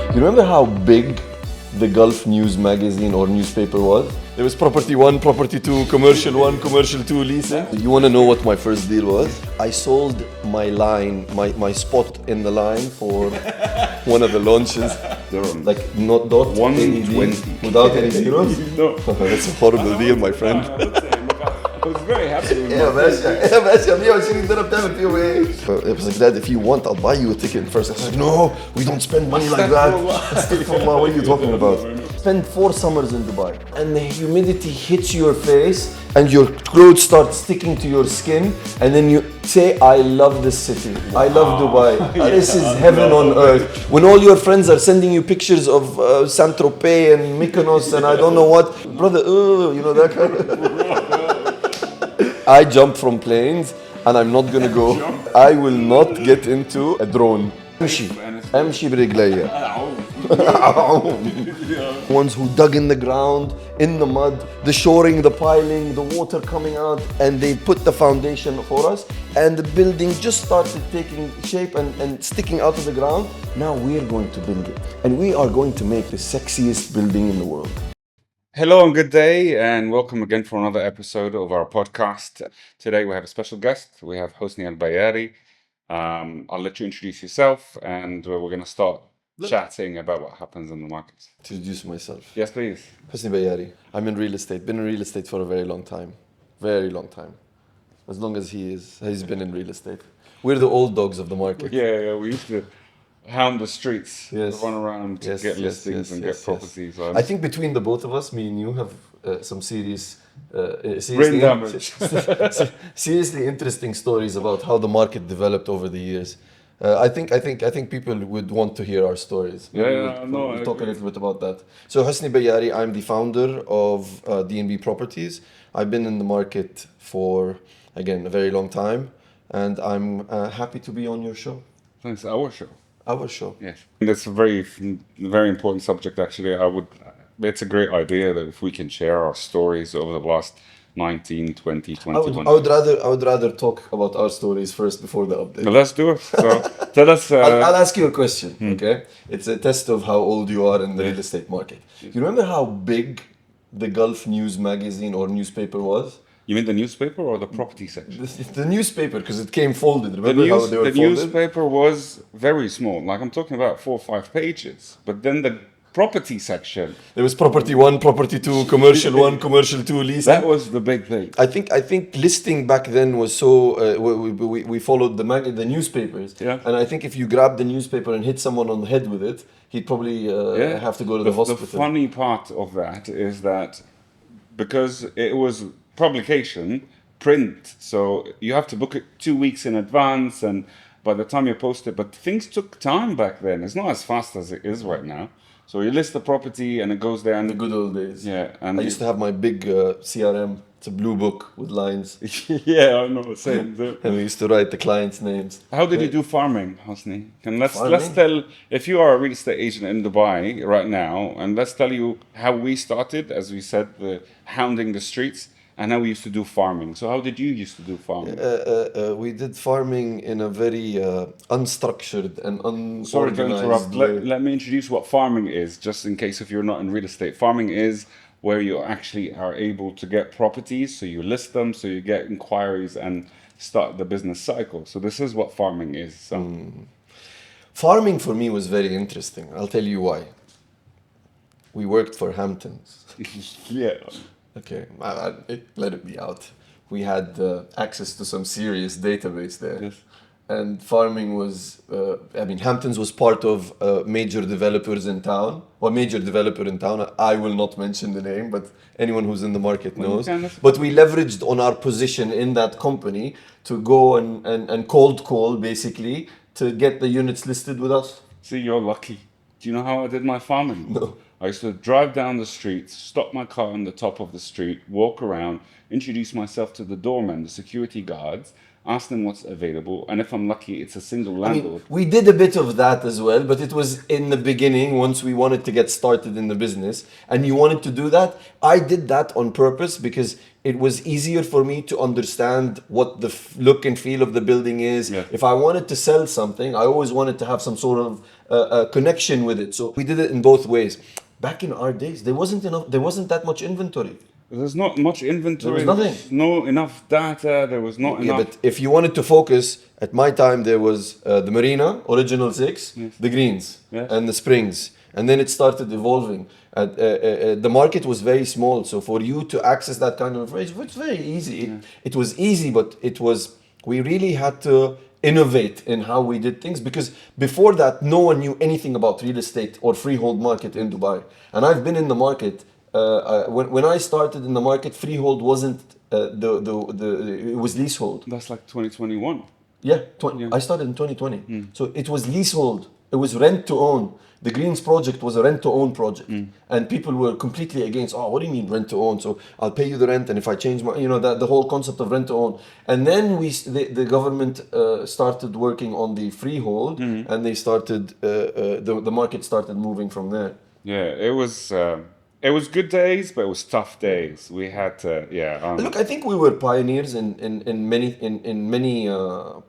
You remember how big the Gulf News magazine or newspaper was? There was property 1, property 2, commercial 1, commercial 2 leasing. You want to know what my first deal was? I sold my line, my spot in the line for one of the launches. Like not dot 120 without any zeros. No. That's a horrible deal, my friend. I was very happy with Yeah, باشا 120 درهم بتعمل فيهم ايه؟ It was like, Dad, if you want, I'll buy you a ticket first. I was like, no, we don't spend money like that. Astaghfirullah, what are you talking about? Spend 4 summers in Dubai and the humidity hits your face and your clothes start sticking to your skin and then you say, I love this city. I love Dubai. This is heaven on earth. When all your friends are sending you pictures of Saint-Tropez and Mykonos and I don't know what, brother, you know that kind of... I jump from planes and I'm not gonna go. I will not get into a drone. امشي برجليا. Ones who dug in the ground, in the mud, the shoring, the piling, the water coming out, and they put the foundation for us, and the building just started taking shape and sticking out of the ground. Now we're going to build it, and we are going to make the sexiest building in the world. Hello and good day, and welcome again for another episode of our podcast. Today we have a special guest. We have Husni Al Bayari. I'll let you introduce yourself, and we're going to start chatting about what happens in the markets. Introduce myself. Yes, please. Husni Bayari. I'm in real estate. Been in real estate for a very long time. Very long time. As long as he's been in real estate. We're the old dogs of the market. Yeah, we used to hound the streets, run around to get listings and get properties. I think between the both of us, me and you have some seriously interesting stories about how the market developed over the years. I think people would want to hear our stories. We'll talk a little bit about that. So Husni Bayari, I'm the founder of D&B Properties. I've been in the market for, again, a very long time, and I'm happy to be on your show. Thanks, our show. Our show. Yes. That's a very important subject, actually. It's a great idea that if we can share our stories over the last 19, 20, 21. I would rather talk about our stories first before the update. Well, let's do it. So tell us. I'll ask you a question, okay? It's a test of how old you are in the real estate market. You remember how big the Gulf News magazine or newspaper was? You mean the newspaper or the property section? The newspaper, because it came folded. Remember how they were folded? The newspaper was very small. Like I'm talking about 4 or 5 pages. But then the property section. There was property 1, property 2, commercial 1, commercial 2 leasing. That was the big thing. I think listing back then was so. We followed the newspapers. Yeah. And I think if you grab the newspaper and hit someone on the head with it, he'd probably have to go to the hospital. The funny part of that is that because it was publication, print, so you have to book it 2 weeks in advance, and by the time you post it, but things took time back then. It's not as fast as it is right now. So you list the property and it goes there. And the good old days. Yeah. And I used to have my big CRM. It's a blue book with lines. Yeah, I know. Same. And we used to write the clients' names. How did you do farming, Husni? Let's tell, if you are a real estate agent in Dubai right now, and let's tell you how we started, as we said, hounding the streets. And how we used to do farming. So how did you used to do farming? We did farming in a very unstructured and unorganized Sorry to interrupt. Let me introduce what farming is, just in case if you're not in real estate. Farming is where you actually are able to get properties, so you list them, so you get inquiries and start the business cycle. So this is what farming is. So. Farming for me was very interesting. I'll tell you why. We worked for Hamptons. Yeah. Okay, let it be out. We had access to some serious database there. Yes. And farming was, Hamptons was part of major developers in town. Well, major developer in town, I will not mention the name, but anyone who's in the market knows. But we leveraged on our position in that company to go and cold call, basically, to get the units listed with us. See, you're lucky. Do you know how I did my farming? No. I used to drive down the street, stop my car on the top of the street, walk around, introduce myself to the doorman, the security guards, ask them what's available, and if I'm lucky, it's a single landlord. We did a bit of that as well, but it was in the beginning, once we wanted to get started in the business, and you wanted to do that. I did that on purpose because it was easier for me to understand what the look and feel of the building is. Yeah. If I wanted to sell something, I always wanted to have some sort of connection with it. So we did it in both ways. Back in our days, there wasn't that much inventory. There's not much inventory. There was nothing. No enough data. There was not Yeah, enough. but if you wanted to focus, at my time there was the Marina, Original 6, Yes. the Greens, Yes. and the Springs. And then it started evolving. The market was very small, so for you to access that kind of information, it's very easy. It was easy, but we really had to innovate in how we did things, because before that, no one knew anything about real estate or freehold market in Dubai. And I've been in the market. When I started in the market, freehold wasn't it was leasehold. That's like 2021. Yeah, I started in 2020. So it was leasehold. It was rent to own. The Greens project was a rent to own project, and people were completely against. Oh, what do you mean rent to own? So I'll pay you the rent, and if I change my, the whole concept of rent to own. And then the government started working on the freehold, and they started the market started moving from there. Yeah, it was good days, but it was tough days. We had to, Look, I think we were pioneers in many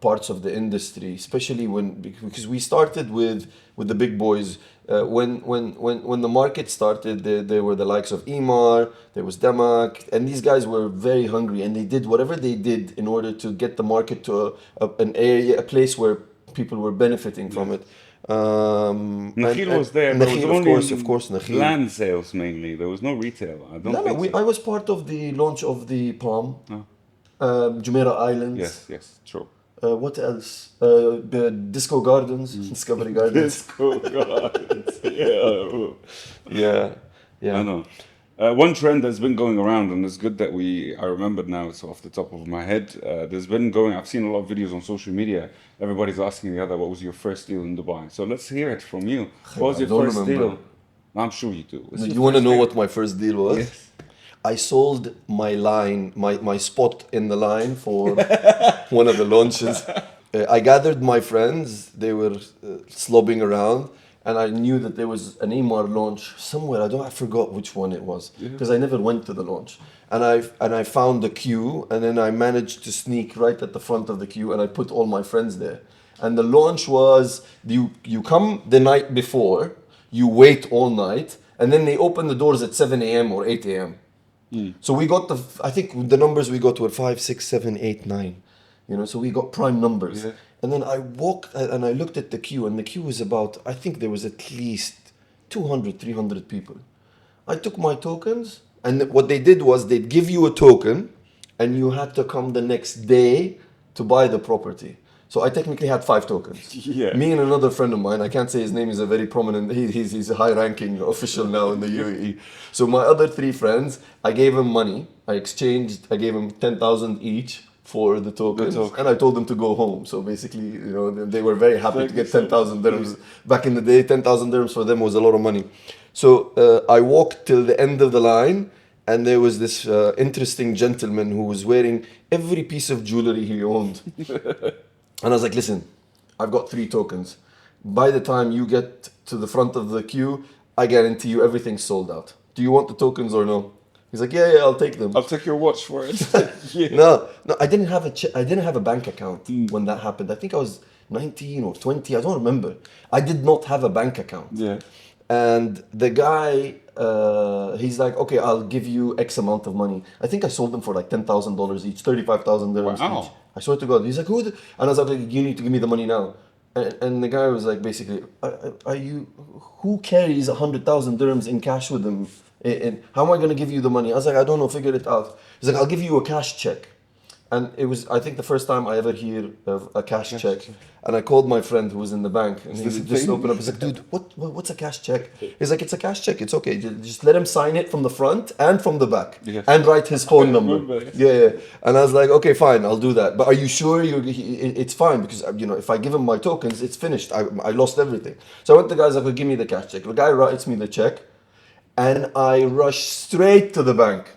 parts of the industry, especially because we started with the big boys. When the market started, there were the likes of Emar, there was Demak, and these guys were very hungry, and they did whatever they did in order to get the market to an area, a place where people were benefiting from it. Nakhil was there, but Nakhil, it was only of course, Nakhil. land sales mainly. There was no retail. I don't think so. I was part of the launch of the Palm, Oh. Jumeirah Islands. Yes, true. What else? The Disco Gardens, Discovery Gardens. Disco Gardens. Yeah. I know. One trend that's been going around, and it's good that I remembered now, it's off the top of my head. I've seen a lot of videos on social media. Everybody's asking the other, what was your first deal in Dubai? So let's hear it from you. What was your first deal? I'm sure you do. You want to know what my first deal was? Yes. I sold my line, my spot in the line for one of the launches. I gathered my friends. They were slobbing around. And I knew that there was an Emar launch somewhere. I forgot which one it was, because I never went to the launch. And I found the queue, and then I managed to sneak right at the front of the queue, and I put all my friends there. And the launch was you come the night before, you wait all night, and then they open the doors at 7 a.m. or 8 a.m. So we got I think the numbers we got were 5, 6, 7, 8, 9. So we got prime numbers. Yeah. And then I walked and I looked at the queue, and the queue was I think there was at least 200, 300 people. I took my tokens, and what they did was they'd give you a token, and you had to come the next day to buy the property. So I technically had 5 tokens. Yeah. Me and another friend of mine, I can't say his name, is a very prominent, he's a high-ranking official now in the UAE. So my other 3 friends, I gave them money. I gave them 10,000 each for the tokens, and I told them to go home. So basically, they were very happy to get 10,000 dirhams. Back in the day, 10,000 dirhams for them was a lot of money. So I walked till the end of the line, and there was this interesting gentleman who was wearing every piece of jewelry he owned. And I was like, listen, I've got 3 tokens. By the time you get to the front of the queue, I guarantee you everything's sold out. Do you want the tokens or no? He's like, yeah, I'll take them. I'll take your watch for it. Yeah. No, I didn't have a bank account when that happened. I think I was 19 or 20. I don't remember. I did not have a bank account. Yeah. And the guy, he's like, okay, I'll give you X amount of money. I think I sold them for like $10,000 each, 35,000 dirhams each. I swear to God. He's like, who? And I was like, you need to give me the money now. And the guy was like, basically, who carries 100,000 dirhams in cash with them? And how am I going to give you the money? I was like, I don't know, figure it out. He's like, I'll give you a cash check. And it was, I think, the first time I ever hear of a cash check. And I called my friend who was in the bank, and he just opened up. He's like, dude, what's a cash check? He's like, it's a cash check. It's okay. Just let him sign it from the front and from the back, and write his phone number. Yeah. And I was like, okay, fine, I'll do that. But are you sure it's fine? Because if I give him my tokens, it's finished. I lost everything. So I went to the guys like, give me the cash check. The guy writes me the check, and I rush straight to the bank.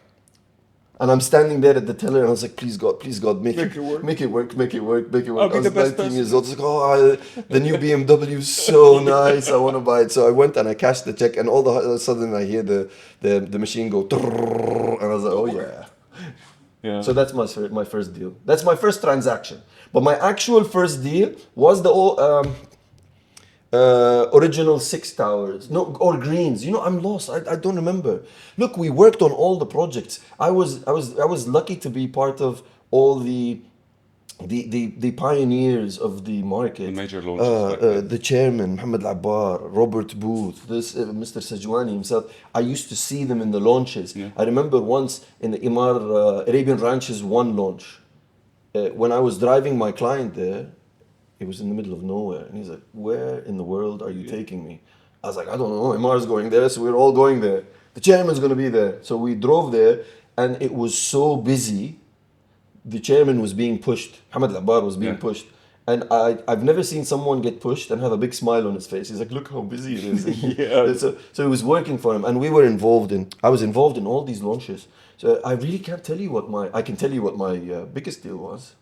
And I'm standing there at the teller, and I was like, please God, make it work. I'll be I was the best 19 years old. I was like, the new BMW is so nice. I want to buy it. So I went and I cashed the check, and all of a sudden I hear the machine go, and I was like, oh yeah. Yeah. So that's my first deal. That's my first transaction. But my actual first deal was the original 6 towers, no, or greens. You know, I'm lost. I don't remember. Look, we worked on all the projects. I was lucky to be part of all the pioneers of the market. The major launches. The chairman, Mohammed Al-Abbar, Robert Booth, Mr. Sajwani himself. I used to see them in the launches. Yeah. I remember once in the Imar Arabian Ranches 1 launch, when I was driving my client there, it was in the middle of nowhere. And he's like, where in the world are you taking me? I was like, I don't know. Imar's going there, so we're all going there. The chairman's going to be there. So we drove there, and it was so busy. The chairman was being pushed. Mohammed Al-Abbar was being pushed. And I've never seen someone get pushed and have a big smile on his face. He's like, look how busy it is. So it was working for him. And we were I was involved in all these launches. So I really can't tell you I can tell you what my biggest deal was.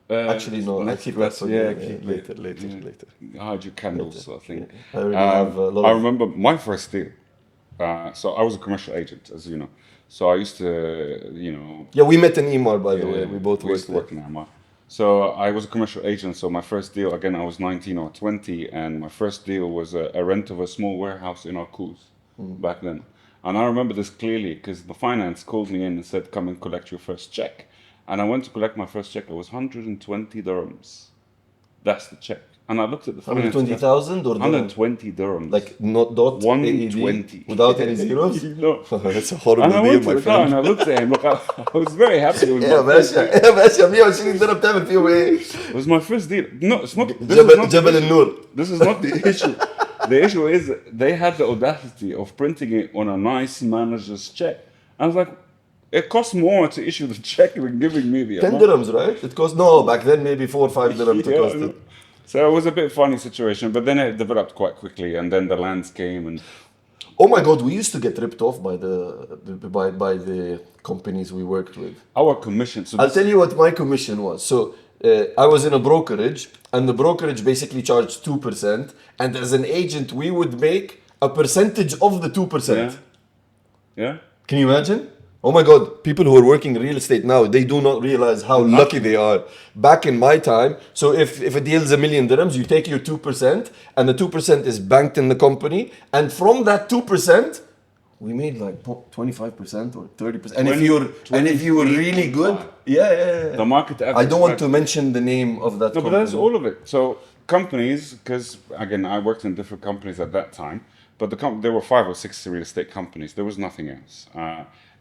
Actually, no, I'll keep that for later. Hide your candles, I think. I already have a lot I remember my first deal. So I was a commercial agent, as you know. So I used to, Yeah, we met in Imar, by the way. We both used to work in Imar. So I was a commercial agent. So my first deal, again, I was 19 or 20, and my first deal was a rent of a small warehouse in Arcus back then. And I remember this clearly because the finance called me in and said, come and collect your first check. And I went to collect my first check. It was 120 dirhams. That's the check. And I looked at the finance. 120,000 or 120 dirhams. Like not dot 120. Without any zeros? No. That's a horrible And I deal, went to my the car friend. and I looked at him. Look, I was very happy. It was يا my first باشا يا باشا 120 درهم بتعمل فيهم ايه؟ It was my first deal. No, it's not. This is not جبل النور. This is not the issue. The issue is they had the audacity of printing it on a nice manager's check. I was like, it costs more to issue the check than giving me the 10 amount. dirhams, right? It cost, no, back then maybe 4 or 5 dirhams to cost it. So it was a bit funny situation, but then it developed quite quickly, and then the lands came and. Oh my God, we used to get ripped off by the companies we worked with. Our commission. So I'll tell you what my commission was. So I was in a brokerage, and the brokerage basically charged 2%, and as an agent, we would make a percentage of the 2%. Yeah. Can you imagine? Oh my God, people who are working in real estate now, they do not realize how lucky they are. Back in my time, so if a deal is $1 million, you take your 2%, and the 2% is banked in the company, and from that 2%, we made like 25% or 30%. And if you were really good, yeah. The market average. I don't want to mention the name of that company. But that's all of it. So companies, because again, I worked in different companies at that time, but there were 5 or 6 real estate companies. There was nothing else.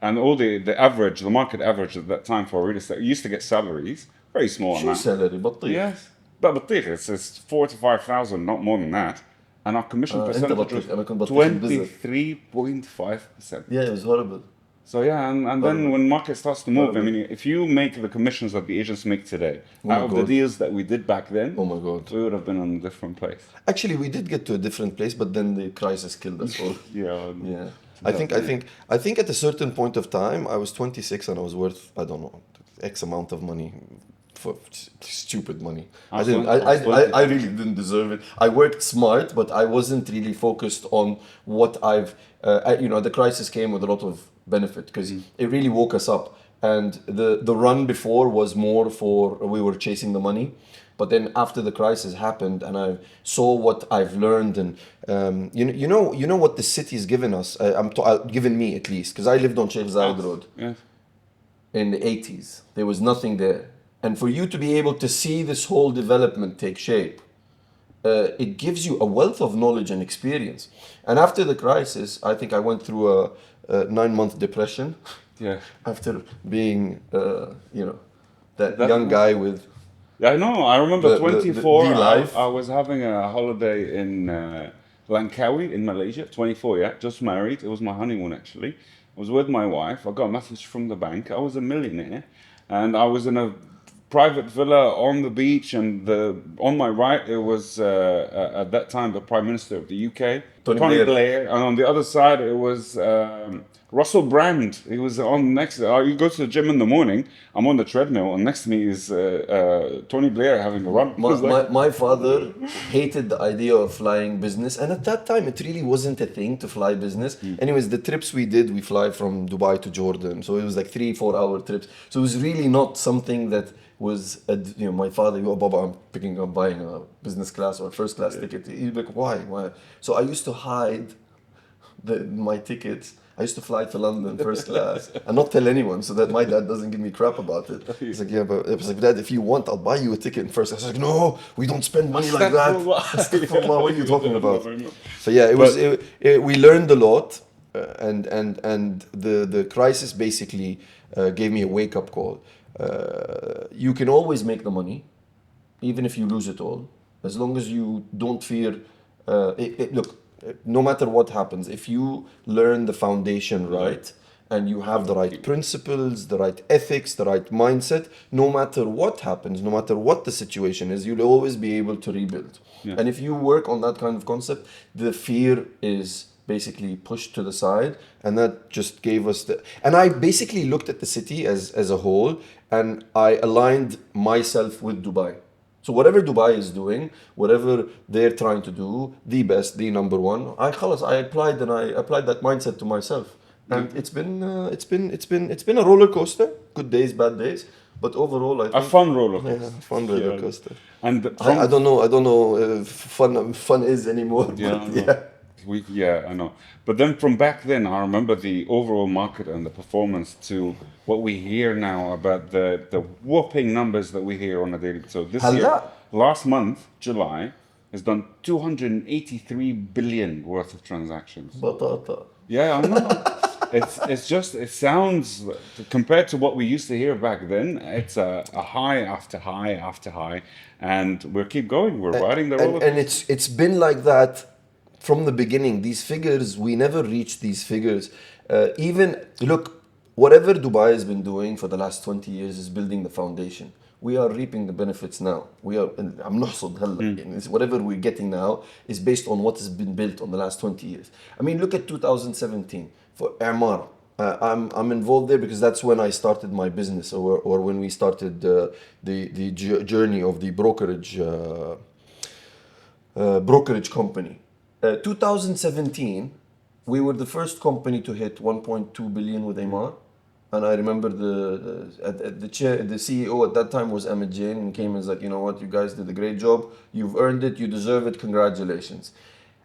And all the average, the market average at that time for real estate, you used to get salaries, very small شو amount. salary بطيخ. Yes. But it's 4 to 5,000, not more than that. And our commission percentage بطيخ. أنا كنت was بطيخ بالبزر. 23.5%. Yeah, it was horrible. So yeah, and then when market starts to move, I mean, if you make the commissions that the agents make today, out of the deals that we did back then, Oh my God. we would have been in a different place. Actually, we did get to a different place, but then the crisis killed us all. Yeah. I think at a certain point of time, I was 26 and I was worth, I don't know, X amount of money, for stupid money. I really didn't deserve it. I worked smart, but I wasn't really focused on what the crisis came with a lot of benefit because it really woke us up. And the run before was more for, we were chasing the money. But then after the crisis happened and I saw what I've learned and you know what the city's given us, given me at least, because I lived on Sheikh Zayed Road in the 80s. There was nothing there. And for you to be able to see this whole development take shape, it gives you a wealth of knowledge and experience. And after the crisis, I think I went through a 9-month depression. Yeah. After being, that young guy with. Yeah, I know. I remember 24. life. I was having a holiday in Langkawi in Malaysia. 24, yeah, just married. It was my honeymoon actually. I was with my wife. I got a message from the bank. I was a millionaire, and I was in a private villa on the beach, and on my right it was at that time the Prime Minister of the UK, Tony Blair, and on the other side it was Russell Brand. He was on next. You go to the gym in the morning, I'm on the treadmill, and next to me is Tony Blair having a run. My father hated the idea of flying business, and at that time it really wasn't a thing to fly business. Anyways, the trips we did, we fly from Dubai to Jordan, so it was like 3-4 hour trips. So it was really not something that was, my father, Baba, I'm buying a business class or a first class ticket. He'd be like, why? So I used to hide my tickets. I used to fly to London first class and not tell anyone so that my dad doesn't give me crap about it. He's like, yeah, but it was like, Dad, if you want, I'll buy you a ticket in first class. I was like, no, we don't spend money like that. Astaghfirullah, what are you talking about? So yeah, we learned a lot, and the crisis basically gave me a wake-up call. You can always make the money, even if you lose it all, as long as you don't fear. Look, no matter what happens, if you learn the foundation right, and you have the right principles, the right ethics, the right mindset, no matter what happens, no matter what the situation is, you'll always be able to rebuild. Yeah. And if you work on that kind of concept, the fear is basically pushed to the side, and that just gave us and I basically looked at the city as a whole, and I aligned myself with Dubai. So whatever Dubai is doing, whatever they're trying to do, the best, the number one, I applied that mindset to myself. And it's been a roller coaster, good days, bad days, but overall I think a fun roller coaster. Yeah, fun roller coaster. And I don't know if fun is anymore. I know. But then from back then, I remember the overall market and the performance to what we hear now about the whopping numbers that we hear on a daily. So this year, last month, July, has done 283 billion worth of transactions. Batata. Yeah, I know. It sounds, compared to what we used to hear back then, it's a high after high after high, and we'll keep going. We're riding the roller. And it's been like that from the beginning. These figures, we never reached these figures. Look, whatever Dubai has been doing for the last 20 years is building the foundation. We are reaping the benefits now. Whatever we're getting now is based on what has been built on the last 20 years. I mean, look at 2017 for I'mar. I'm involved there because that's when I started my business, or when we started the journey of the brokerage company. 2017, we were the first company to hit 1.2 billion with I'mar. And I remember the CEO at that time was Ahmed Jain, and came and was like, you know what, you guys did a great job. You've earned it. You deserve it. Congratulations.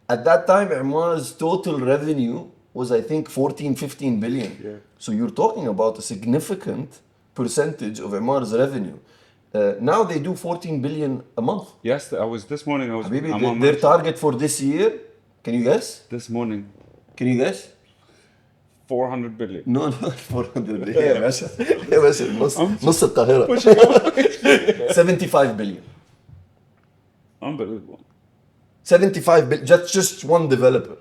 At that time, I'mar's total revenue was, I think, 14-15 billion. Yeah. So you're talking about a significant percentage of I'mar's revenue. Now they do 14 billion a month. Yes, this morning I was. Habibi, their target for this year, can you guess? This morning. Can you guess? 400 billion. No, 400 billion. يا باشا نص القاهرة. 75 billion. Unbelievable. 75 billion. That's just one developer.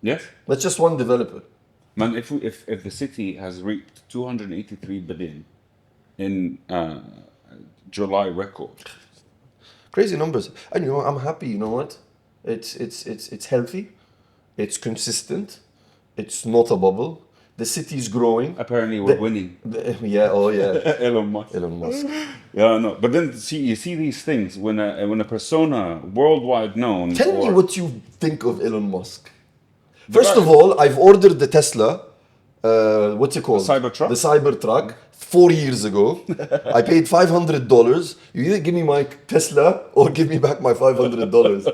Yes. That's just one developer. Man, if the city has reaped 283 billion in July record. Crazy numbers. And I'm happy, you know what? It's healthy. It's consistent. It's not a bubble. The city's growing. Apparently we're winning. Elon Musk. Yeah, no. But then you see these things when a persona worldwide known. Tell me what you think of Elon Musk. First of all, I've ordered the Tesla. What's it called? The Cybertruck 4 years ago. I paid $500. You either give me my Tesla or give me back my $500. $500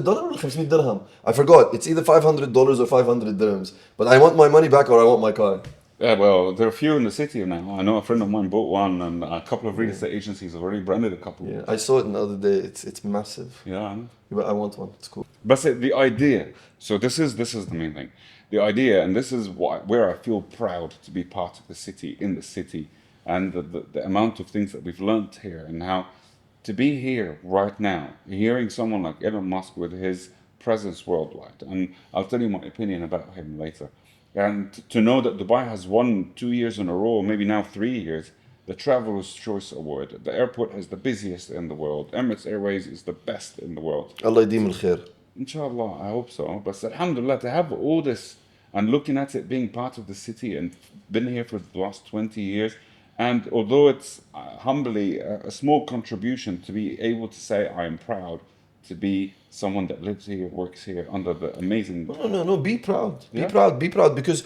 or 500 dirham? I forgot. It's either $500 or 500 dirhams. But I want my money back or I want my car. Yeah, well, there are a few in the city now. I know a friend of mine bought one, and a couple of real estate agencies have already branded a couple. Yeah, I saw it the other day. It's massive. Yeah, I know. But I want one. It's cool. But the idea. So this is the main thing. The idea, and this is where I feel proud to be part of the city, in the city, and the amount of things that we've learned here, and how to be here right now, hearing someone like Elon Musk with his presence worldwide, and I'll tell you my opinion about him later, and to know that Dubai has won 2 years in a row, maybe now 3 years, the Traveler's Choice Award. The airport is the busiest in the world. Emirates Airways is the best in the world. Allah يديم الخير. Inshallah, I hope so. But alhamdulillah, to have all this and looking at it being part of the city and been here for the last 20 years, and although it's humbly a small contribution to be able to say I am proud to be someone that lives here, works here under the amazing... No, be proud. Yeah. Be proud because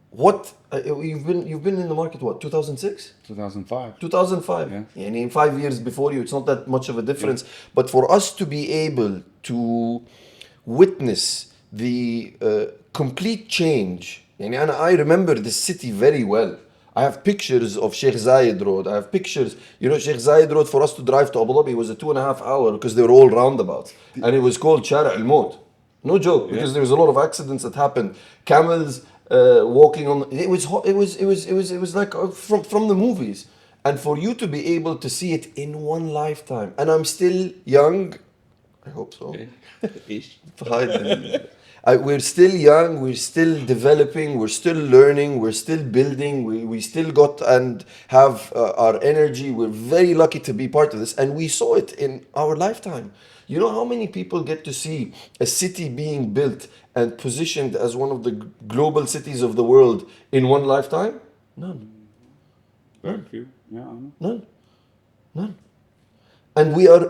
what you've been in the market, what, 2006? 2005. 2005. Yeah. And in 5 years before you, it's not that much of a difference. Yeah. But for us to be able to witness the complete change, I remember the city very well. I have pictures of Sheikh Zayed Road. I have pictures, Sheikh Zayed Road, for us to drive to Abu Dhabi was a 2.5 hour because they were all roundabouts. And it was called Shara Al Maut. No joke, because there was a lot of accidents that happened. Camels walking on, it was like from the movies. And for you to be able to see it in one lifetime, and I'm still young, I hope so. Ish. We're still young, we're still developing, we're still learning, we're still building, we still got and have our energy. We're very lucky to be part of this, and we saw it in our lifetime. You know how many people get to see a city being built and positioned as one of the global cities of the world in one lifetime? None. Very few. Yeah, I know. None. And we are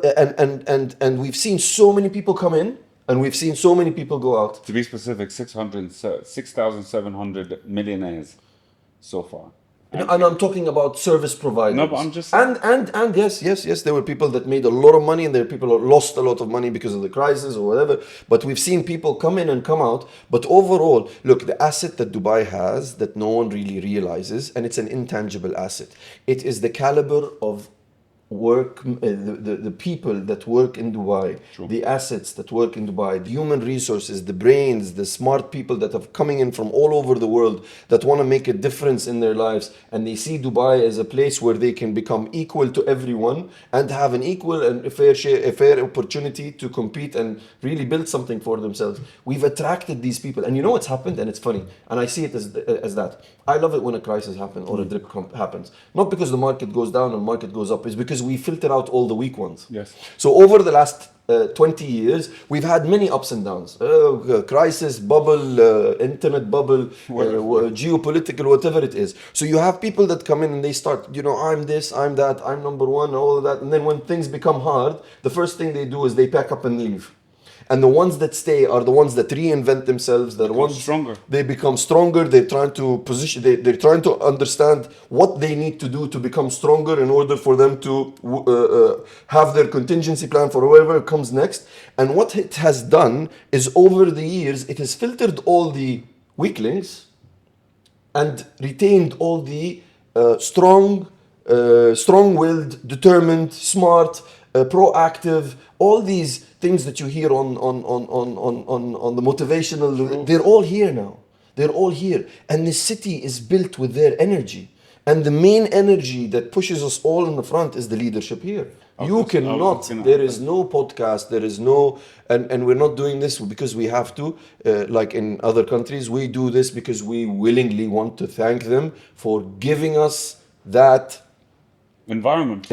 and we've seen so many people come in, and we've seen so many people go out. To be specific, 6,700 millionaires so far. And I'm talking about service providers. No, but I'm just... And yes, there were people that made a lot of money, and there were people that lost a lot of money because of the crisis or whatever. But we've seen people come in and come out. But overall, look, the asset that Dubai has that no one really realizes, and it's an intangible asset. It is the caliber of work, the people that work in Dubai, True. The assets that work in Dubai, the human resources, the brains, the smart people that are coming in from all over the world that want to make a difference in their lives, and they see Dubai as a place where they can become equal to everyone and have an equal and a fair opportunity to compete and really build something for themselves. We've attracted these people, and you know what's happened, and it's funny, and I see it as that. I love it when a crisis happens or a drip happens, not because the market goes down and market goes up, it's because we filter out all the weak ones. Yes. So over the last 20 years, we've had many ups and downs. Crisis, bubble, internet bubble, geopolitical, whatever it is. So you have people that come in and they start, I'm this, I'm that, I'm number one, all of that. And then when things become hard, the first thing they do is they pack up and leave. And the ones that stay are the ones that reinvent themselves. They're the ones stronger. They become stronger. They're trying to position. They're trying to understand what they need to do to become stronger in order for them to have their contingency plan for whoever comes next. And what it has done is, over the years, it has filtered all the weaklings and retained all the strong-willed, determined, smart, proactive. All these things that you hear on the motivational, they're all here now. They're all here. And the city is built with their energy. And the main energy that pushes us all in the front is the leadership here. You cannot, there is no podcast, there is no, and we're not doing this because we have to, like in other countries. We do this because we willingly want to thank them for giving us that environment.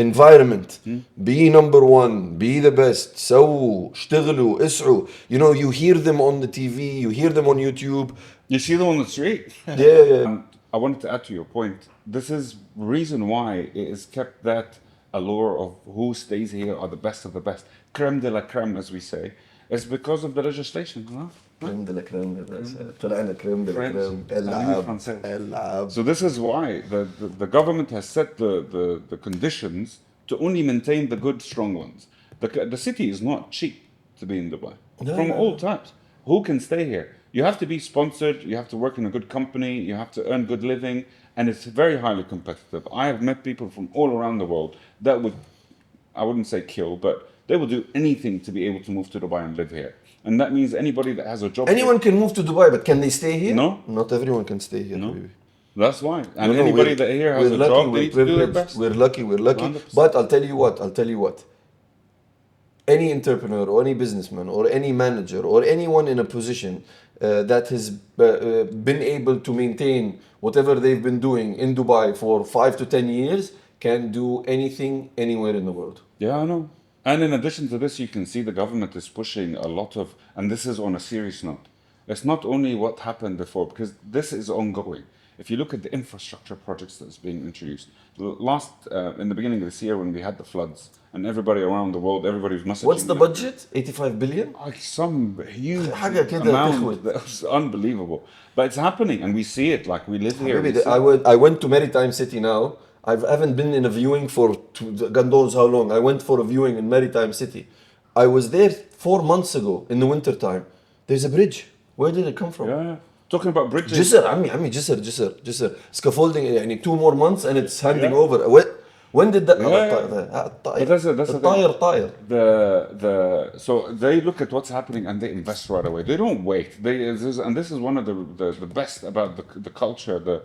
Be number one, be the best. سووا, اشتغلوا, اسعوا. You hear them on the TV, you hear them on YouTube. You see them on the street. Yeah. I wanted to add to your point. This is reason why it is kept that allure of who stays here are the best of the best. Crème de la crème, as we say. It's because of the legislation. Crème de la crème. طلعنا crème de la crème. العاب. So this is why the government has set the conditions to only maintain the good, strong ones. The city is not cheap to be in Dubai. From all types. Who can stay here? You have to be sponsored, you have to work in a good company, you have to earn good living, and it's very highly competitive. I have met people from all around the world that would, I wouldn't say kill, but they will do anything to be able to move to Dubai and live here. And that means anybody that has a job... Anyone can move to Dubai, but can they stay here? No. Not everyone can stay here, baby. That's why. And anybody that here has a job, they need to do their best. We're lucky. 100%. But I'll tell you what. any entrepreneur or any businessman or any manager or anyone in a position that has been able to maintain whatever they've been doing in Dubai for 5 to 10 years can do anything anywhere in the world. Yeah, I know. And in addition to this, you can see the government is pushing a lot of, and this is on a serious note. It's not only what happened before, because this is ongoing. If you look at the infrastructure projects that's being introduced, in the beginning of this year when we had the floods, and everybody around the world, everybody was messaging. What's the budget? 85 billion? Like some huge حاجة كده amount. That's unbelievable. But it's happening, and we see it. Like we live here. I went to Maritime City now. I haven't been in a viewing for God knows how long. I went for a viewing in Maritime City. I was there 4 months ago in the winter time. There's a bridge. Where did it come from? Yeah. Talking about bridges. جسر عمي جسر scaffolding يعني 2 more months and it's handing over. When did that? طاير. So they look at what's happening and they invest right away. They don't wait. And this is one of the best about the culture, the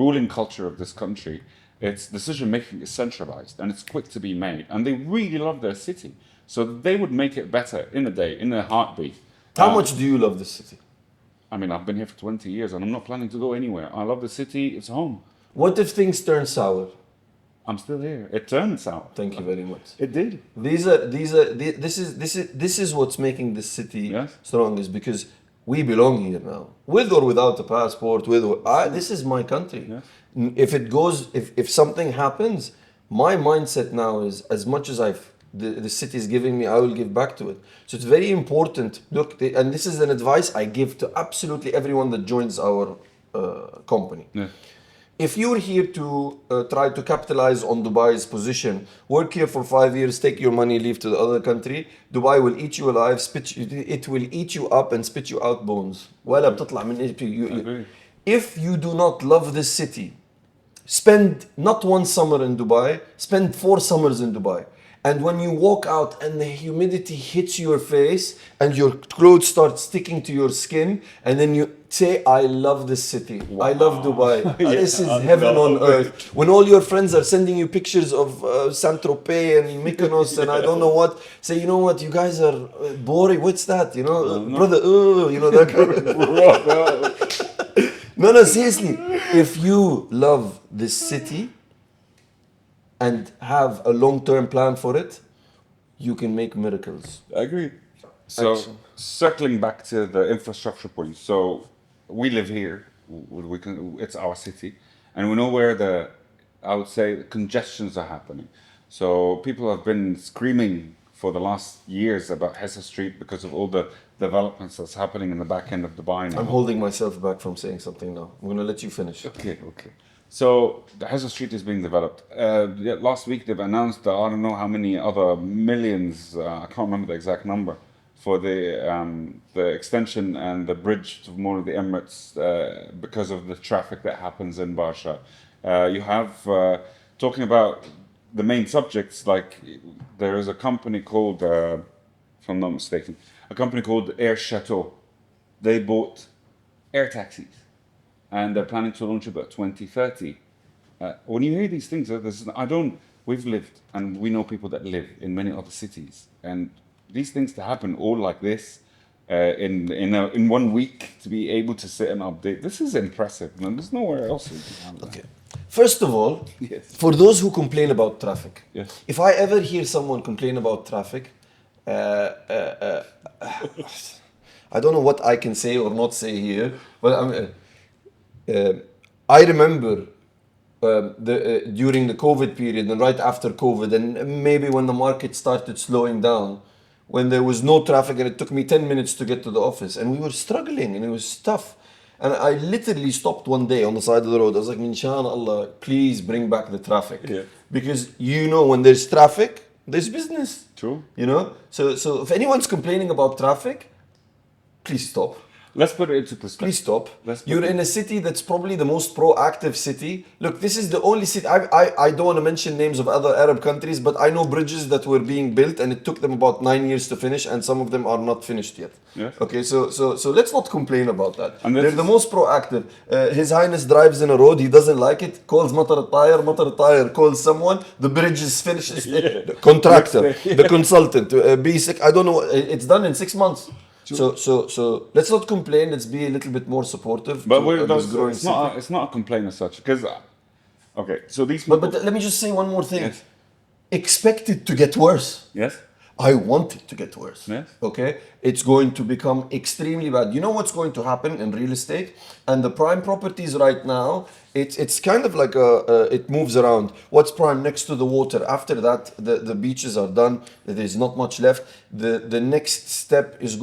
ruling culture of this country. Its decision making is centralized and it's quick to be made. And they really love their city, so they would make it better in a day, in a heartbeat. How much do you love this city? I mean, I've been here for 20 years and I'm not planning to go anywhere. I love the city. It's home. What if things turn sour? I'm still here. It turned sour. Thank you very much. It did. This is what's making this city Yes. strong, is because we belong here now, with or without a passport. This is my country. Yes. If something happens, my mindset now is, as much as the city is giving me, I will give back to it. So it's very important. Look, and this is an advice I give to absolutely everyone that joins our company. Yeah. If you're here to try to capitalize on Dubai's position, work here for 5 years, take your money, leave to the other country, Dubai will eat you alive, it will eat you up and spit you out bones. ولا بتطلع من If you do not love this city, spend not one summer in Dubai, spend 4 summers in Dubai. And when you walk out and the humidity hits your face and your clothes start sticking to your skin, and then you say, I love this city. Wow. I love Dubai. This is heaven on earth. When all your friends are sending you pictures of Saint-Tropez and Mykonos and I don't know what, say, you know what, you guys are boring. What's that? You know, brother, you know, that kind of... No, seriously. If you love this city and have a long-term plan for it, you can make miracles. I agree. So, circling back to the infrastructure point. So, we live here. It's our city. And we know where I would say, the congestions are happening. So, people have been screaming for the last years about Hessa Street because of all the developments that's happening in the back end of Dubai now. I'm holding myself back from saying something now. I'm going to let you finish. Okay. So the Hessa Street is being developed. Last week they've announced I don't know how many other millions, I can't remember the exact number, for the extension and the bridge to more of the Emirates because of the traffic that happens in Barsha. You have, talking about the main subjects, like there is a company called, if I'm not mistaken, a company called Air Chateau. They bought air taxis. And they're planning to launch about 2030. When you hear these things, we've lived and we know people that live in many other cities. And these things to happen all like this in 1 week, to be able to sit and update, this is impressive. Man. There's nowhere else you can have that. Okay. First of all, yes. For those who complain about traffic, yes. If I ever hear someone complain about traffic, I don't know what I can say or not say here, but I remember during the COVID period and right after COVID, and maybe when the market started slowing down, when there was no traffic and it took me 10 minutes to get to the office, and we were struggling and it was tough. And I literally stopped one day on the side of the road. I was like, Inshallah, Allah, please bring back the traffic. Yeah. Because when there's traffic, there's business. True. So if anyone's complaining about traffic, please stop. let's put it into perspective. Please stop. Let's put You're it- in a city that's probably the most proactive city. Look, this is the only city. I don't want to mention names of other Arab countries, but I know bridges that were being built and it took them about 9 years to finish, and some of them are not finished yet. Yes. Okay, so let's not complain about that. And They're that's- the most proactive. His Highness drives in a road, he doesn't like it, calls Matar al-Tayar calls someone, the bridge is finished. The contractor, the consultant, basic, I don't know, it's done in 6 months. So let's not complain. Let's be a little bit more supportive. But to this growing it's city. not a complaint as such. Because, okay, so these But people... let me just say one more thing. Yes. Expect it to get worse. Yes? I want it to get worse. Yes. Okay? It's going to become extremely bad. You know what's going to happen in real estate? And the prime properties right now, it's kind of like it moves around. What's prime? Next to the water. After that, the beaches are done. There's not much left. The next step is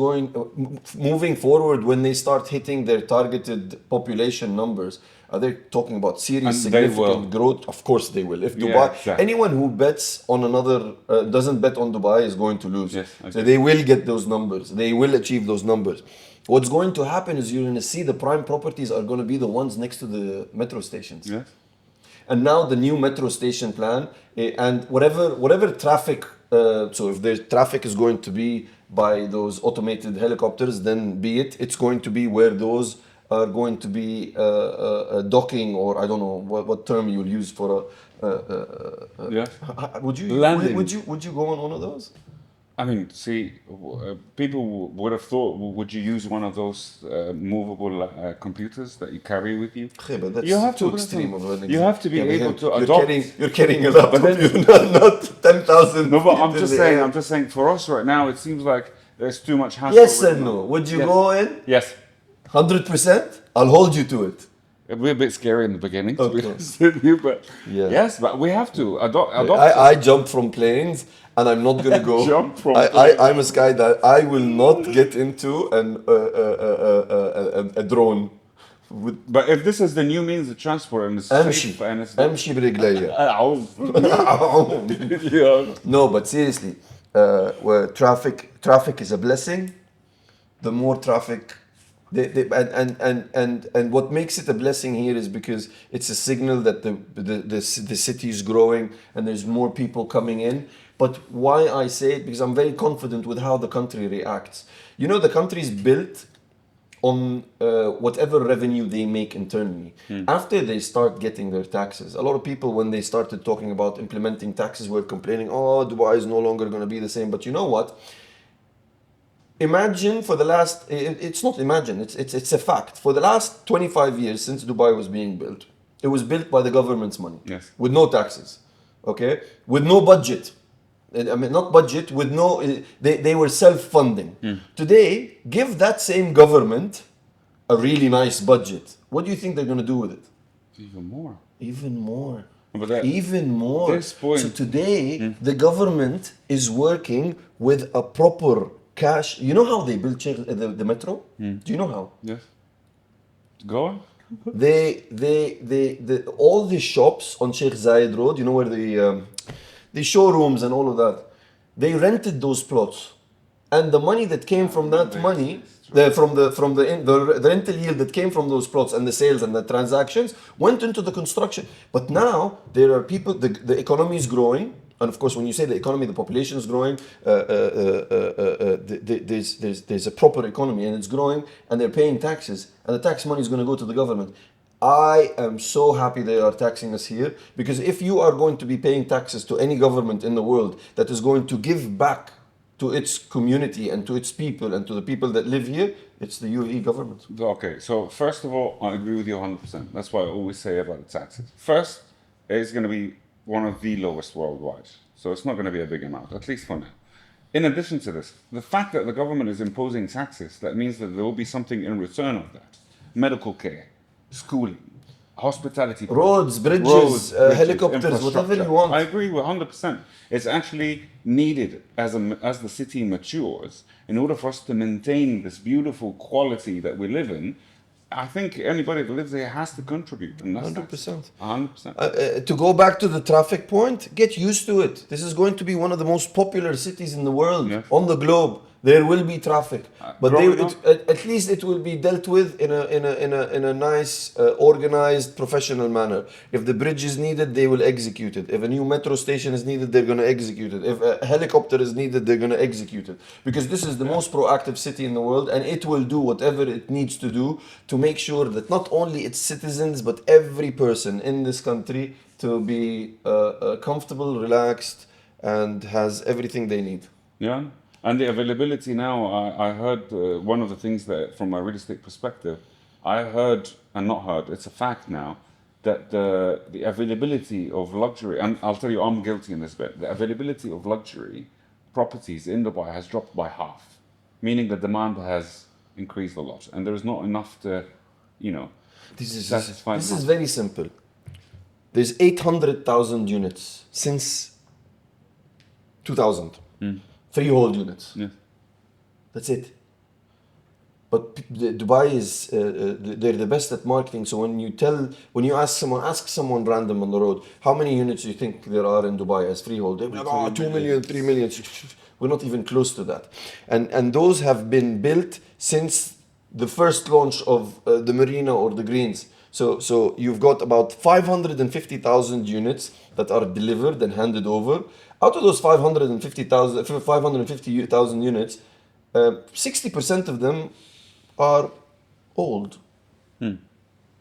moving forward when they start hitting their targeted population numbers. Are they talking about serious, And they significant will. growth? Of course they will. If Yeah, Dubai, exactly. anyone who bets on another, doesn't bet on Dubai is going to lose. Yes, So okay. they will get those numbers. They will achieve those numbers. What's going to happen is you're going to see the prime properties are going to be the ones next to the metro stations. Yes? And now the new metro station plan, and whatever traffic, so if the traffic is going to be by those automated helicopters, then be it. It's going to be where those are going to be docking, or I don't know what term you'll use for Yes? would you Landing. would you go on one of those? I mean, see, people would have thought, would you use one of those movable computers that you carry with you? Yeah, but that's You have too to- extreme of an you have to be example. able to you're adopt. You're carrying a laptop, then- you're not 10,000. No, but feet I'm in just the saying. air. I'm just saying. For us right now, it seems like there's too much hassle. Yes with and no. Would you Yes. go in? Yes. 100%? I'll hold you to it. It'll be a bit scary in the beginning, to be Okay. honest with you, but Yeah. yes, but we have to adopt. I jump from planes, and I'm not gonna go. Jump from I'm a skydiver. I will not get into a drone. With But if this is the new means of transport and it's امشي safe and it's امشي برجليا. أعوذ. Yeah. No, but seriously, where traffic is a blessing. The more traffic, and what makes it a blessing here is because it's a signal that the city is growing and there's more people coming in. But why I say it, because I'm very confident with how the country reacts. You know, the country is built on whatever revenue they make internally. After they start getting their taxes, a lot of people, when they started talking about implementing taxes, were complaining, oh, Dubai is no longer going to be the same. But you know what? Imagine for the last, it's not imagine, it's a fact. For the last 25 years since Dubai was being built, it was built by the government's money. Yes. With no taxes, okay? With no budget. I mean, not budget, with no, they were self-funding. Today, give that same government a really nice budget. What do you think they're going to do with it? Even more. Even more. But that- Even more. this point- So today, the government is working with a proper cash. You know how they built the metro? Do you know how? Yes. Go on. All the shops on Sheikh Zayed Road, you know where the showrooms and all of that, they rented those plots, and the money that came from that money, the rental yield that came from those plots and the sales and the transactions went into the construction. But now there are people, the economy is growing. And of course, when you say the economy, the population is growing. There's a proper economy and it's growing, and they're paying taxes, and the tax money is going to go to the government. I am so happy they are taxing us here, because if you are going to be paying taxes to any government in the world that is going to give back to its community and to its people and to the people that live here, it's the UAE government. Okay, so first of all, I agree with you 100%. That's what I always say about the taxes. First, it's going to be one of the lowest worldwide. So it's not going to be a big amount, at least for now. In addition to this, the fact that the government is imposing taxes, that means that there will be something in return of that. Medical care, schooling, hospitality. Roads, bridges, helicopters, whatever you infrastructure. want. I agree with 100%. It's actually needed as the city matures in order for us to maintain this beautiful quality that we live in. I think anybody that lives there has to contribute. And that's 100%. 100%. To go back to the traffic point, get used to it. This is going to be one of the most popular cities in the world, Yes. on the globe. There will be traffic, but growing up- at least it will be dealt with in a nice, organized, professional manner. If the bridge is needed, they will execute it. If a new metro station is needed, they're going to execute it. If a helicopter is needed, they're going to execute it. Because this is the most proactive city in the world, and it will do whatever it needs to do to make sure that not only its citizens, but every person in this country to be comfortable, relaxed, and has everything they need. Yeah, and the availability now, I heard one of the things that, from a real estate perspective, I heard, and not heard, it's a fact now, that the availability of luxury, and I'll tell you, I'm guilty in this bit, the availability of luxury properties in Dubai has dropped by half, meaning the demand has increased a lot, and there is not enough to, you know, satisfy. This is very simple. There's 800,000 units since 2000. Freehold units. Yeah. That's it. But Dubai is they're the best at marketing. So when you ask someone random on the road, how many units do you think there are in Dubai as freehold? They're like, 2 million, 3 million. We're not even close to that. And those have been built since the first launch of the Marina or the Greens. So you've got about 550,000 units that are delivered and handed over. Out of those 550,000 units, 60% of them are old. No,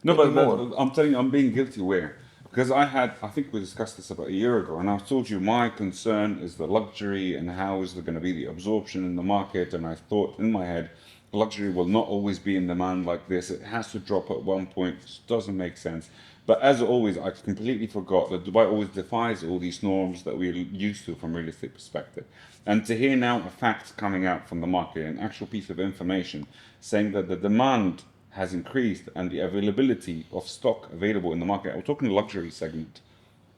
Maybe but more. I'm telling you, I'm being guilty where? Because I think we discussed this about a year ago, and I told you my concern is the luxury and how is there going to be the absorption in the market, and I thought in my head, luxury will not always be in demand like this. It has to drop at one point, which doesn't make sense. But as always, I completely forgot that Dubai always defies all these norms that we're used to from a real estate perspective. And to hear now a fact coming out from the market, an actual piece of information saying that the demand has increased and the availability of stock available in the market, we're talking luxury segment,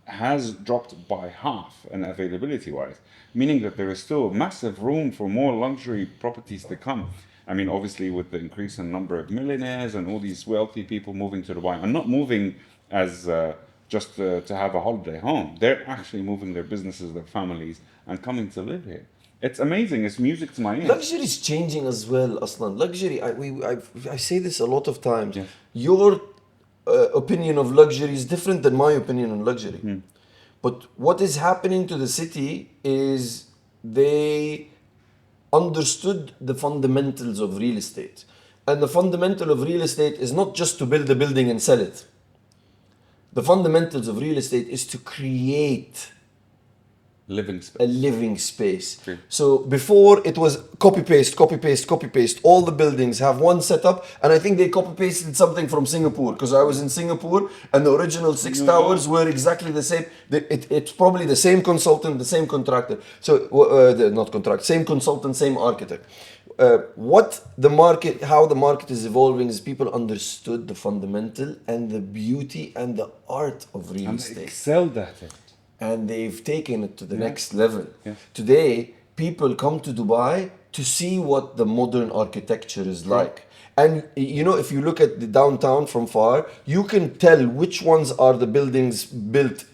has dropped by half and availability wise, meaning that there is still massive room for more luxury properties to come. I mean, obviously with the increase in number of millionaires and all these wealthy people moving to Dubai, and not moving as just to have a holiday home. They're actually moving their businesses, their families, and coming to live here. It's amazing. It's music to my ears. Luxury is changing as well, Aslan. Luxury, I say this a lot of times. Yeah. Your opinion of luxury is different than my opinion on luxury. But what is happening to the city is they understood the fundamentals of real estate. And the fundamental of real estate is not just to build a building and sell it. The fundamentals of real estate is to create Living space. a living space. Okay. So before it was copy paste. All the buildings have one setup, and I think they copy pasted something from Singapore because I was in Singapore and the original six towers were exactly the same. It's probably the same consultant, the same contractor. So not contractor, same consultant, same architect. How the market is evolving is people understood the fundamental and the beauty and the art of real And they estate. excelled at it. And they've taken it to the next level. Yeah. Today, people come to Dubai to see what the modern architecture is like. And you know, if you look at the downtown from far, you can tell which ones are the buildings built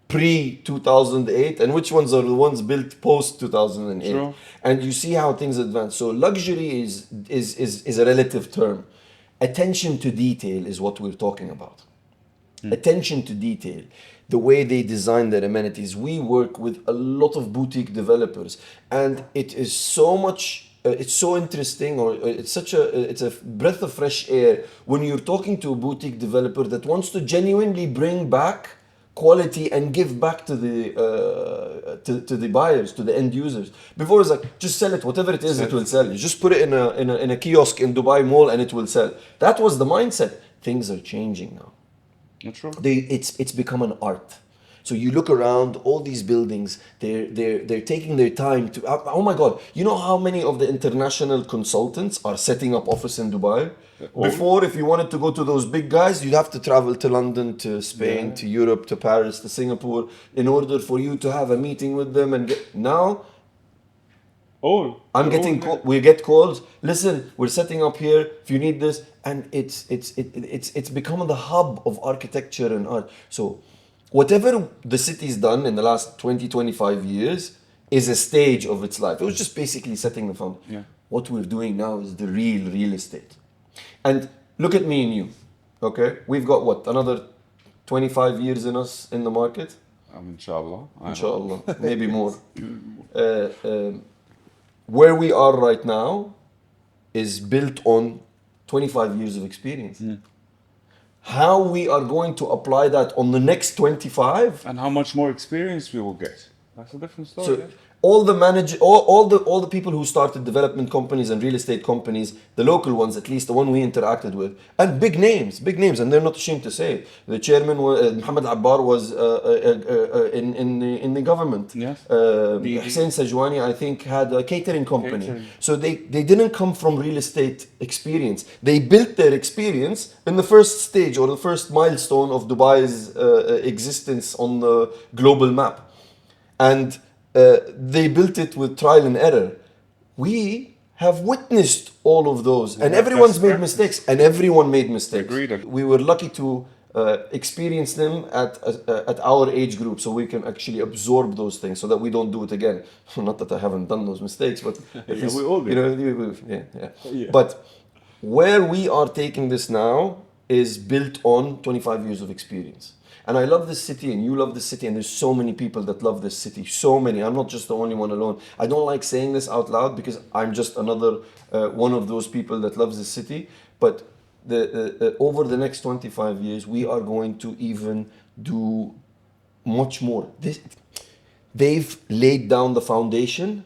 pre-2008 and which ones are the ones built post-2008. Sure. And you see how things advance. So luxury is a relative term. Attention to detail is what we're talking about. Attention to detail, the way they design their amenities. We work with a lot of boutique developers, and it is so much. It's so interesting, or it's a breath of fresh air when you're talking to a boutique developer that wants to genuinely bring back quality and give back to the buyers, to the end users. Before it's like, just sell it, whatever it is, it will sell. You just put it in a kiosk in Dubai Mall and it will sell. That was the mindset. Things are changing now. Not true. It's become an art. So you look around, all these buildings, they're taking their time to. Oh my God! You know how many of the international consultants are setting up office in Dubai? Before, if you wanted to go to those big guys, you'd have to travel to London, to Spain, to Europe, to Paris, to Singapore, in order for you to have a meeting with them. And now, we get calls. Listen, we're setting up here. If you need this, and it's become the hub of architecture and art. So, whatever the city's done in the last 20-25 years, is a stage of its life. It was just basically setting the foundation. Yeah. What we're doing now is the real estate. And look at me and you, okay? We've got what, another 25 years in us in the market? Inshallah. Inshallah, maybe more. Where we are right now is built on 25 years of experience. How we are going to apply that on the next 25? And how much more experience we will get. That's a different story. So all the people who started development companies and real estate companies, the local ones, at least the one we interacted with, and big names, and they're not ashamed to say it. The chairman, Mohammed Abbar, was in the government. Yes. Hussein Sajwani, I think, had a catering company. So they didn't come from real estate experience. They built their experience in the first stage or the first milestone of Dubai's existence on the global map. And they built it with trial and error. We have witnessed all of those, and everyone's made mistakes, and everyone made mistakes. Agreed. We were lucky to experience them at our age group, so we can actually absorb those things, so that we don't do it again. Not that I haven't done those mistakes, but at least, we all do. Yeah. But where we are taking this now is built on 25 years of experience. And I love this city, and you love this city, and there's so many people that love this city. So many. I'm not just the only one alone. I don't like saying this out loud because I'm just another one of those people that loves this city. But over the next 25 years, we are going to even do much more. They've laid down the foundation.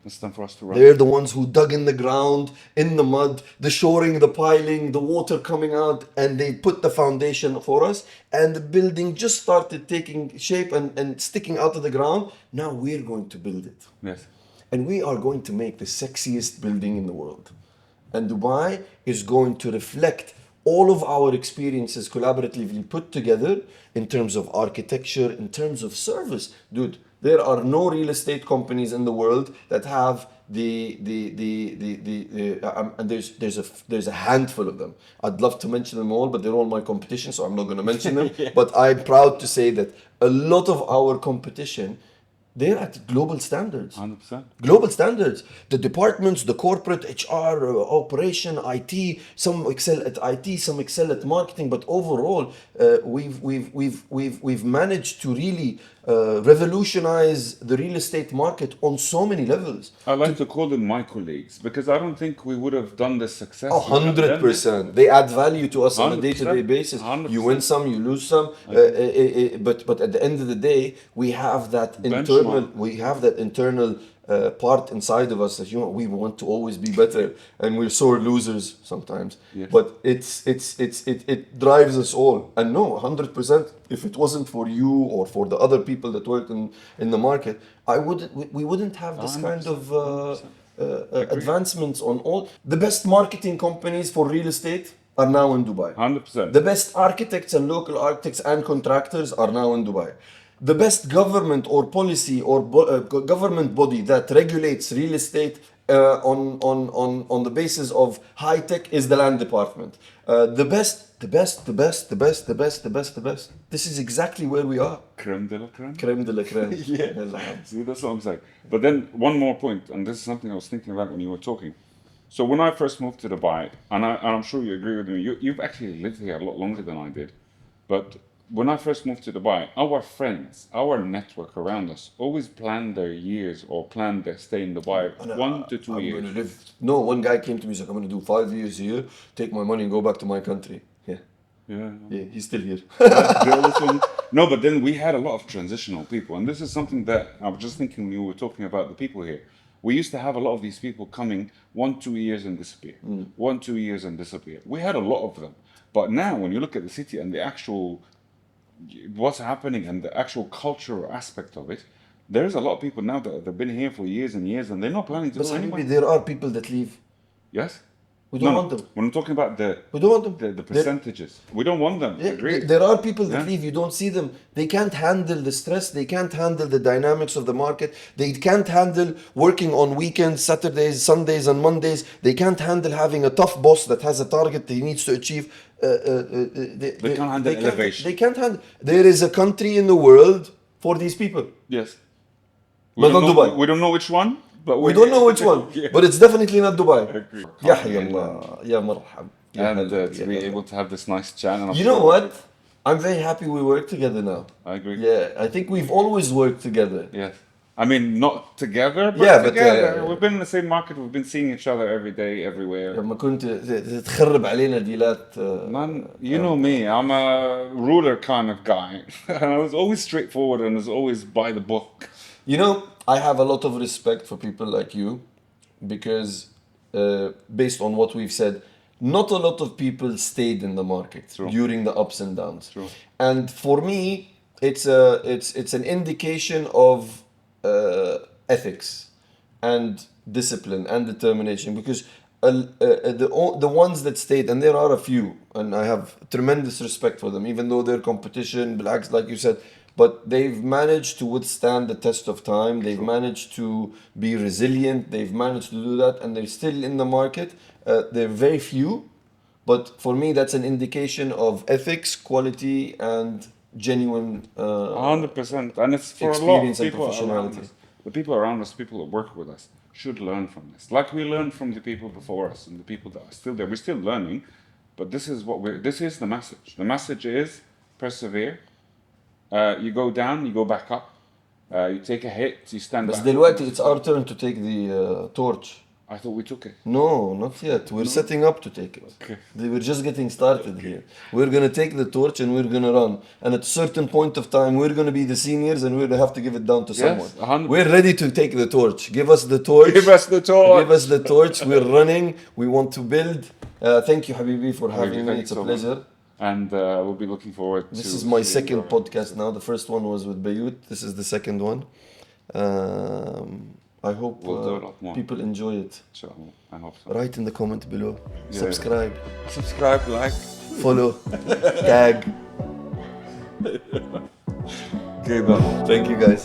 It's time for us to run. They're the ones who dug in the ground, in the mud, the shoring, the piling, the water coming out, and they put the foundation for us. And the building just started taking shape and sticking out of the ground. Now we're going to build it. Yes. And we are going to make the sexiest building in the world. And Dubai is going to reflect all of our experiences collaboratively put together in terms of architecture, in terms of service. Dude, there are no real estate companies in the world that have and there's a handful of them. I'd love to mention them all, but they're all my competition, so I'm not going to mention them. Yeah. But I'm proud to say that a lot of our competition, they're at global standards. 100%. Global standards. The departments, the corporate, HR, operation, IT, some excel at IT, some excel at marketing, but overall, we've managed to really revolutionize the real estate market on so many levels. I like to call them my colleagues because I don't think we would have done this successfully. 100%. They add value to us on a 100%. day-to-day basis. 100%. You win some, you lose some. But at the end of the day, we have that internal part inside of us that we want to always be better, and we're sore losers sometimes. Yes. But it drives us all. And no, 100%. If it wasn't for you or for the other people that work in the market, we wouldn't have this 100%. kind of advancements on all. The best marketing companies for real estate are now in Dubai. 100%. The best architects and local architects and contractors are now in Dubai. The best government or policy or government body that regulates real estate on the basis of high tech is the land department. The best. This is exactly where we are. Creme de la creme. Creme de la creme. Yeah. See, that's what I'm saying. But then one more point, and this is something I was thinking about when you were talking. So when I first moved to Dubai, and I'm sure you agree with me, you've actually lived here a lot longer than I did. But when I first moved to Dubai, our friends, our network around us always planned their years or planned their stay in Dubai 1 to 2 years. No, one guy came to me and said, I'm going to do 5 years here, take my money and go back to my country. Yeah, he's still here. No, but then we had a lot of transitional people. And this is something that I was just thinking when you were talking about the people here. We used to have a lot of these people coming 1-2 years and disappear. 1-2 years and disappear. We had a lot of them. But now when you look at the city and the actual what's happening and the actual cultural aspect of it, there's a lot of people now that have been here for years and years and they're not planning to But go anywhere. there are people that leave. Yes? We don't want them. When I'm talking about We don't want them. the percentages, we don't want them. Agreed. There are people that leave. You don't see them. They can't handle the stress. They can't handle the dynamics of the market. They can't handle working on weekends, Saturdays, Sundays, and Mondays. They can't handle having a tough boss that has a target that he needs to achieve. They can't handle elevation. They can't handle. There is a country in the world for these people. Yes. But not Dubai. We don't know which one. But We don't know which one. Yeah. But it's definitely not Dubai. I agree. يا حي الله يا مرحب. And to be able to have this nice chat. And I'm You know sure- what? I'm very happy we work together now. I agree. Yeah, I think we've always worked together. Yes. I mean, not together, but Yeah, but, together. We've been in the same market. We've been seeing each other every day, everywhere. لما كنت تخرب علينا ديلات. Man, you know me. I'm a ruler kind of guy. And I was always straightforward and was always by the book. You know, I have a lot of respect for people like you because based on what we've said, not a lot of people stayed in the market True. during the ups and downs. True. And for me, it's an indication of ethics and discipline and determination because the ones that stayed, and there are a few, and I have tremendous respect for them, even though they're competition, بالعكس, like you said, but they've managed to withstand the test of time. They've managed to be resilient. They've managed to do that, and they're still in the market. They're very few, but for me, that's an indication of ethics, quality, and genuine 100%. And it's for a lot of experience and people around professionality. us. The people around us, people that work with us, should learn from this. Like we learned from the people before us and the people that are still there. We're still learning, but this is the message. The message is persevere. You go down, you go back up. You take a hit, you stand But back. دلوقتي it's our turn to take the torch. I thought we took it. No, not yet. We're setting up to take it. Okay. We're just getting started here. We're gonna take the torch and we're gonna run. And at a certain point of time, we're gonna be the seniors and we're gonna have to give it down to someone. 100%. We're ready to take the torch. Give us the torch. Give us the torch. Give us the torch. We're running. We want to build. Thank you, Habibi, for having me. thank It's you a so pleasure. And we'll be looking forward to... This is my second podcast now. The first one was with Bayut. This is the second one. I hope We'll do a lot more. people enjoy it. Inshallah. I hope so. Write in the comment below. Yeah. Subscribe. Subscribe, like. Follow. Tag. Okay, though. Thank you guys.